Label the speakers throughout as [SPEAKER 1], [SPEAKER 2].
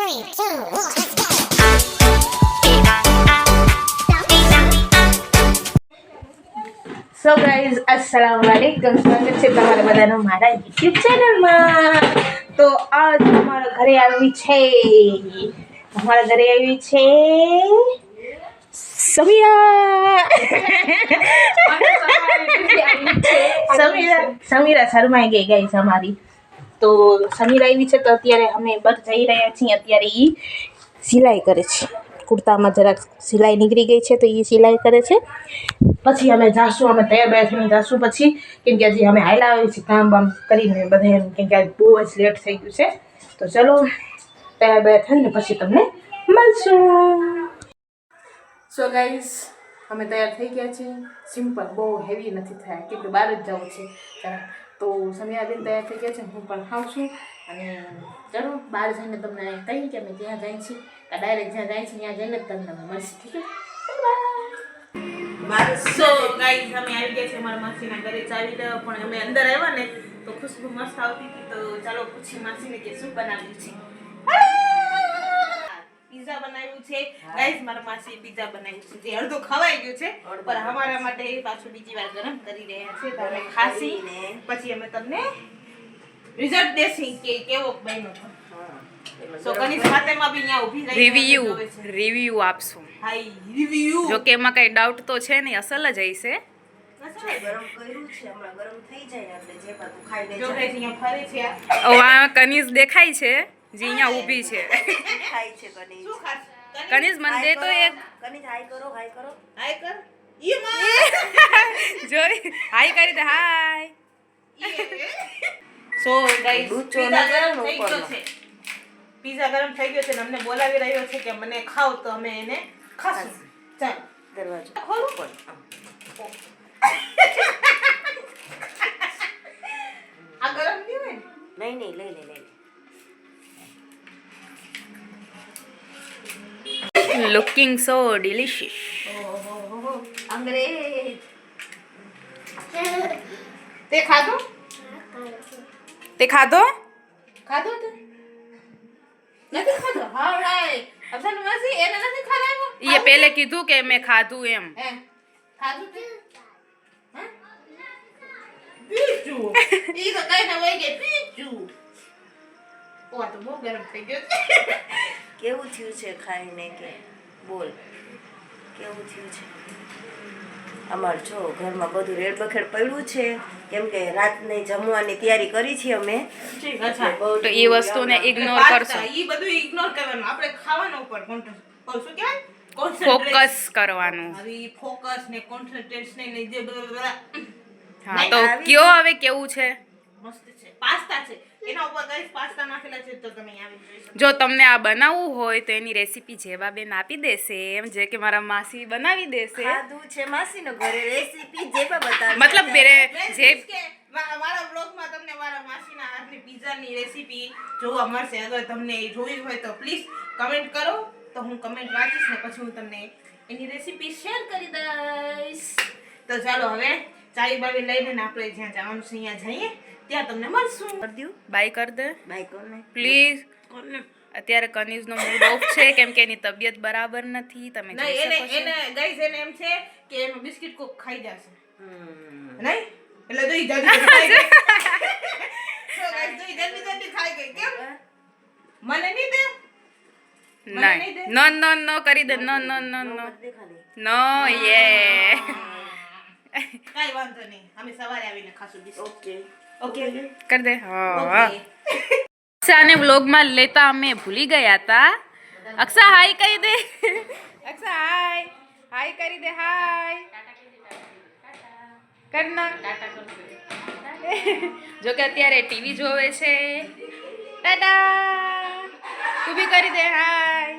[SPEAKER 1] So guys अस्सलाम वालेकुम, સ્વાગત છે તમારા બધાનું મારા યુટ્યુબ ચેનલમાં। તો આજ અમારા ઘરે આવી છે સમીરા શર્માઈ ગઈ ગાઈઝ અમારી। તો સમીરા આવી છે, તો અત્યારે અમે બસ જઈ રહ્યા છીએ। અત્યારે એ સિલાઈ કરે છે, કુર્તામાં જરાક સિલાઈ નીકળી ગઈ છે તો એ સિલાઈ કરે છે। પછી અમે જાશું, અમે તૈયાર થઈને જાશું પછી, કેમ કે હજી અમે હાલ્યા આવી છીએ કામ બામ કરીને બધા, કેમ કે બહુ જ લેટ થઈ ગયું છે। તો ચલો તૈયાર થઈને પછી તમને મળશું। સો ગાઈઝ અમે તૈયાર થઈ ગયા છીએ, સિમ્પલ, બહુ હેવી નથી થયા, કેમ કે બહાર જ જવું છે। તો સમીરાબેન તૈયાર થઈ ગયા છે, હું પણ ખાઉં છું। અને ચલો બહાર જઈને તમને કહીએ કે અમે જ્યાં જાય છીએ, ડાયરેક્ટ જ્યાં જાય છે ત્યાં જઈને જ તમને મળશે, ઠીક છે? સો ગાઈઝ અમે આવી ગયા છે મારા માસીના ઘરે। ચાવી દો, પણ અમે અંદર આવ્યા ને તો ખુશ્બુ મસ્ત આવતી હતી, તો ચાલો પૂછી માસીને કે શું બનાવ્યું છે। પિઝા બનાવ્યું છે ગાઈઝ, મારા માસી પિઝા બનાવ્યું છે, જે અડધું ખવાઈ ગયું છે, પણ અમારા માટે પાછું બીજી વાર ગરમ કરી રહ્યા છે। તો અમે ખાસી પછી અમે તમને રિઝલ્ટ દેસી કે કેવો બન્યો છે। સો કનીસ ખાતેમાં બી અહીંયા ઊભી રહી
[SPEAKER 2] રિવ્યુ આપશું।
[SPEAKER 1] હાઈ રિવ્યુ,
[SPEAKER 2] જો કે એમાં કઈ ડાઉટ તો છે નહીં, અસલ જ હશે।
[SPEAKER 3] ગરમ કર્યું છે, હમણાં ગરમ થઈ જાય એટલે જે પાતું ખાઈ લે
[SPEAKER 1] જો કે અહીંયા ફરે છે
[SPEAKER 2] આ કનીઝ દેખાય છે, જે અહીંયા ઊભી છે।
[SPEAKER 3] ખાય છે કનીજ।
[SPEAKER 1] શું ખાસ
[SPEAKER 2] કનીઝ મને દે તો એક,
[SPEAKER 3] કનીજ હાઈ કરો
[SPEAKER 1] હાય કર
[SPEAKER 2] જોઈ હાય કરી દે, હાય।
[SPEAKER 1] સો ગાઈસ પિઝા ગરમ થઈ ગયો છે ને અમને બોલાવી રહ્યો છે કે મને ખાવ, તો અમે એને ખાશું। ચાલ
[SPEAKER 3] દરવાજો
[SPEAKER 1] ખોલું
[SPEAKER 3] પણ
[SPEAKER 1] આ ગરમ નહીં હોય ને?
[SPEAKER 3] નહીં લઈ લે
[SPEAKER 2] લુકિંગ સો ડિલિશિયસ।
[SPEAKER 1] ઓહો અંગ્રેજ તે ખાધો
[SPEAKER 2] તે ખાધો?
[SPEAKER 1] ખાધો તે નથી ખાધો? હા રાય અફસાન માસી એને નથી ખાધો?
[SPEAKER 2] એ પહેલે કીધું કે મેં ખાધું એમ।
[SPEAKER 1] હે ખાધું તે? હે પીચું ઈ તો કઈ ના હોય કે પીચું। ઓ આ તો બહુ ગરમ થઈ ગયો છે।
[SPEAKER 3] કેવું થયું છે ખાઈને કે બોલ, કેવું થયું છે? અમાર જો ઘરમાં બધું રેડ બખેડ પડ્યું છે, કેમ કે રાતની જમવાની તૈયારી કરી છે અમે।
[SPEAKER 1] ઠીક અચ્છા,
[SPEAKER 2] તો એ વસ્તુને ઇગ્નોર કરશો,
[SPEAKER 1] ઈ બધું ઇગ્નોર કરવાનું, આપણે ખાવાનું ઉપર શું કહેવાય
[SPEAKER 2] ફોકસ કરવાનું।
[SPEAKER 1] હવે ફોકસ ને કોન્સન્ટ્રેશન ને જે
[SPEAKER 2] હા તો કયો હવે કેવું છે?
[SPEAKER 1] મસ્ત છે, પાસ્તા છે, એના ઉપર ગાઈસ પાસ્તા નાખેલા છે, તો તમે આવી જોઈ શકો।
[SPEAKER 2] જો તમને આ બનાવવું હોય તો એની રેસીપી જેવાબેન આપી દેશે, એમ જે કે મારા માસી બનાવી દેશે।
[SPEAKER 3] ખાધું છે માસીનો ઘરે, રેસીપી જેવા બતાવે,
[SPEAKER 2] મતલબ જે
[SPEAKER 1] મારા બ્લોગમાં તમને મારા માસીના હાથની પિઝાની રેસીપી જોવા મળશે। અગર તમને એ જોવી હોય તો પ્લીઝ કમેન્ટ કરો, તો હું કમેન્ટ વાંચીશ ને પછી હું તમને એની રેસીપી શેર કરી દઈશ। તો ચાલો હવે ચાવી બાવી લઈને આપણે જ્યાં જવાનું છે અહીંયા જઈએ, ત્યાં તમને મળશું।
[SPEAKER 3] કરી દઉં
[SPEAKER 2] બાય કર દે
[SPEAKER 3] બાય કોને
[SPEAKER 2] પ્લીઝ। અત્યારે કનીઝનો મૂડ ઓફ છે, કેમ કે એની તબિયત બરાબર નથી, તમે જોઈ શકો છો।
[SPEAKER 1] એને ગાઈસ એને એમ છે કે એનું બિસ્કિટ કોક ખાઈ જશે, નહીં એટલે જોઈ જલ્દી ખાઈ ગઈ। સો ગાઈસ જોઈ જલ્દી ખાઈ ગઈ, કેમ મને નહીં દે?
[SPEAKER 2] નહીં નો કરી દે, નો નો યે
[SPEAKER 1] કાઈ વાંધો નહીં, અમે સવારે આવીને ખાશું બિસ્કિટ। ઓકે
[SPEAKER 2] કર દે। હા અક્ષાને વ્લોગમાં લેતા અમે ભૂલી ગયા હતા। અક્ષા હાય કહી દે, અક્ષા હાય કરી દે, હાય કરના। જો કે અત્યારે ટીવી જોવે છે, ટાટા તું બી કરી દે હાય।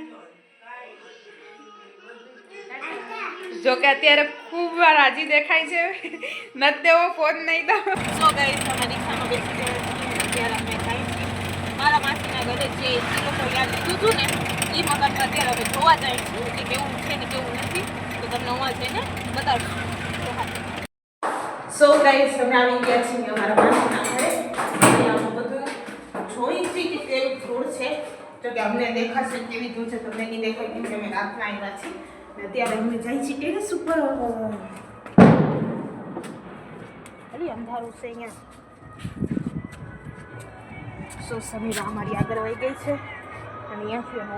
[SPEAKER 2] જો કે અત્યારે ખૂબ રાજી દેખાય છે, નથી દેવો ફોન નહીં દો।
[SPEAKER 1] સો ગાઈસ અમે રિક્ષામાં બેસી ગયા છીએ, અત્યારે અમે ખાઈ છીએ મારા માસીના ઘરે છે। એ લોકો યાદ લીધું હતું ને, એ મકાનમાં અત્યારે અમે જોવા જાય છીએ કે કેવું છે ને કેવું નથી, તો તમને હું જઈને બતાવશું। સો ગાઈસ અમે આવી ગયા છીએ અમારા માસીના ઘરે, અહીંયા બધું જોઈ છીએ કે કેવું ફૂડ છે। તો કે અમને દેખાશે કેવી ધૂળ છે, તમને નહીં દેખાય કેમ કે અમે રાતના આવ્યા છીએ ને અત્યારે અમે જઈએ છીએ ટેરેસ ઉપર. ખાલી અંધારું છે અહીંયા. સો સમીરા અમારી આગળ વહી ગઈ છે અને અહીંયાથી અમે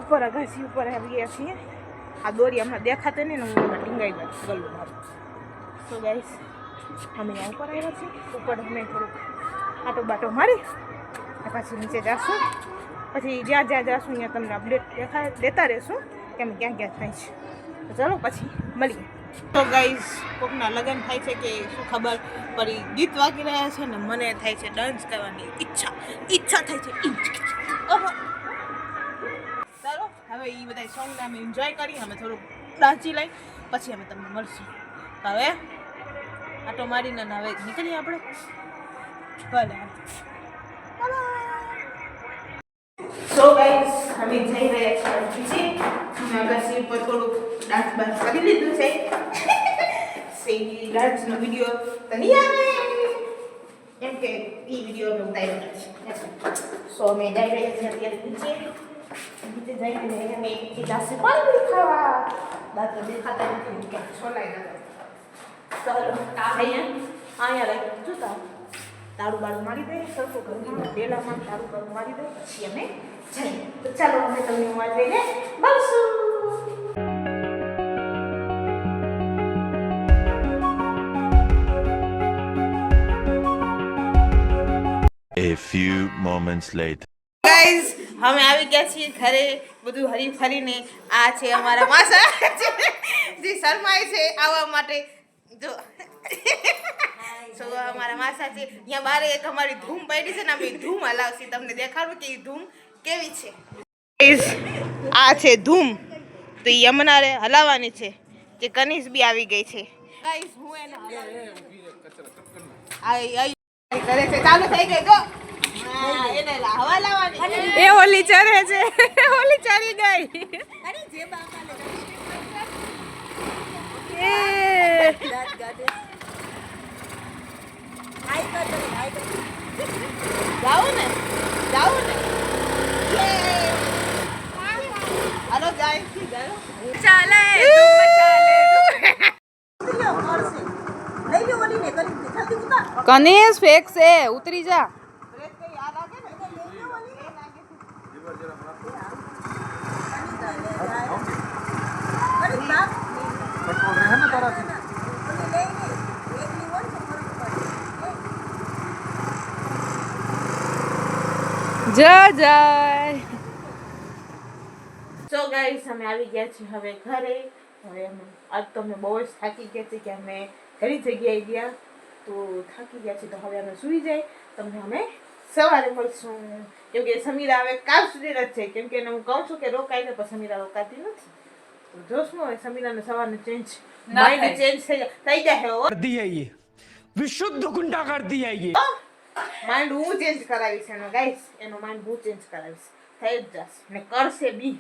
[SPEAKER 1] ઉપર અગાસી ઉપર આવી ગયા છીએ. આ દોરી હમણાં દેખાતે નહીં ને હું એમાં ટીંગાઈ ગયું મારું. સો ગાઈસ અમે અહીંયા ઉપર આવ્યા છીએ. ઉપર અમે થોડુંક આટો બાટો મારી પછી નીચે જઈશું. પછી જ્યાં જઈશું અહીંયા તમને અપડેટ દેતા રહીશું કે અમે ક્યાં થાય છે. તો ચાલો પછી મળીએ. તો ગાઈસ કોકના લગ્ન થાય છે કે શું ખબર પડી, ગીત વાગી રહ્યા છે ને મને થાય છે ડાન્સ કરવાની ઈચ્છા થાય છે. ચાલો હવે એ બધા સોંગને અમે એન્જોય કરી, અમે થોડુંક નાચી લઈ પછી અમે તમને મળશું. હવે આટો મારીને હવે નીકળીએ આપણે. ભલે સો ગાઈસ અમે જઈ રહ્યા છીએ. અમે અગાસી ઉપર થોડુંક ડાન્સ કરી લીધું છે. સેવી ડાન્સનો વિડીયો તો નહીં આવે એમ કે એ વિડીયો અમે ઉતાર્યો નથી. સો અમે જઈ રહ્યા છીએ અત્યારે નીચે જઈને અમે જાશે પાણી ખાવા. દાંત દેખાતા નથી કે સોલાઈ ના. ચાલો અહીંયા રહી જોતા તાળું બાળું મારી દઈએ સરખું ઘરમાં ડેલામાં તાળું બાળું મારી દઈએ પછી અમે જઈએ. તો ચાલો અમે તમને વાત લઈને મળશું.
[SPEAKER 4] A few moments later.
[SPEAKER 1] Guys અમે આવી ગયા છીએ ઘરે. બધું હરી ફરીને આ છે અમારા માસા જે શરમાય છે આવવા માટે. જો અમારા માસા છે અહીંયા બાર એક અમારી ધૂમ પડી છે ને અમે ધૂમ હલાવશી. તમને દેખાડું કે એ ધૂમ કેવી છે. આ છે ધૂમ તો એ અમનારે હલાવવાની છે. જે કનીશ બી આવી ગઈ છે. ગાઈઝ હું એને કરે છે ચાલુ થઈ ગઈ. જો એને હવા લાવવાની.
[SPEAKER 2] એ ઓલી ચરે છે, ઓલી ચરી ગઈ.
[SPEAKER 1] જાવું ને હાલો જાય
[SPEAKER 2] ચાલે કનેશ ફેક છે, ઉતરી જા. જય જય.
[SPEAKER 1] સો ગાઈસ અમે આવી ગયા છીએ હવે ઘરે. હવે આજ તો અમે બહુ જ થાકી ગયા છીએ કે અમે ઘણી જગ્યાએ ગયા તો થાકી ગયા છીએ. તો હવે અમે સૂઈ જાય. તમને અમે સવારે મળશું કેમ કે સમીરા હવે કાલ સુધી જ છે. કેમ કે એને હું કહું છું કે રોકાઈને પણ સમીરા રોકાતી નથી. તો જોશું હવે સમીરાને સવારને ચેન્જ માઇન્ડ ચેન્જ થઈ જાય.
[SPEAKER 5] विशुद्ध गुंडा कर दिया ये.
[SPEAKER 1] માઇન્ડ હું ચેન્જ કરાવીશ એનો ગાઈસ. એનો માઇન્ડ હું ચેન્જ કરાવીશ. થઈ જ જશે ને કરશે બી.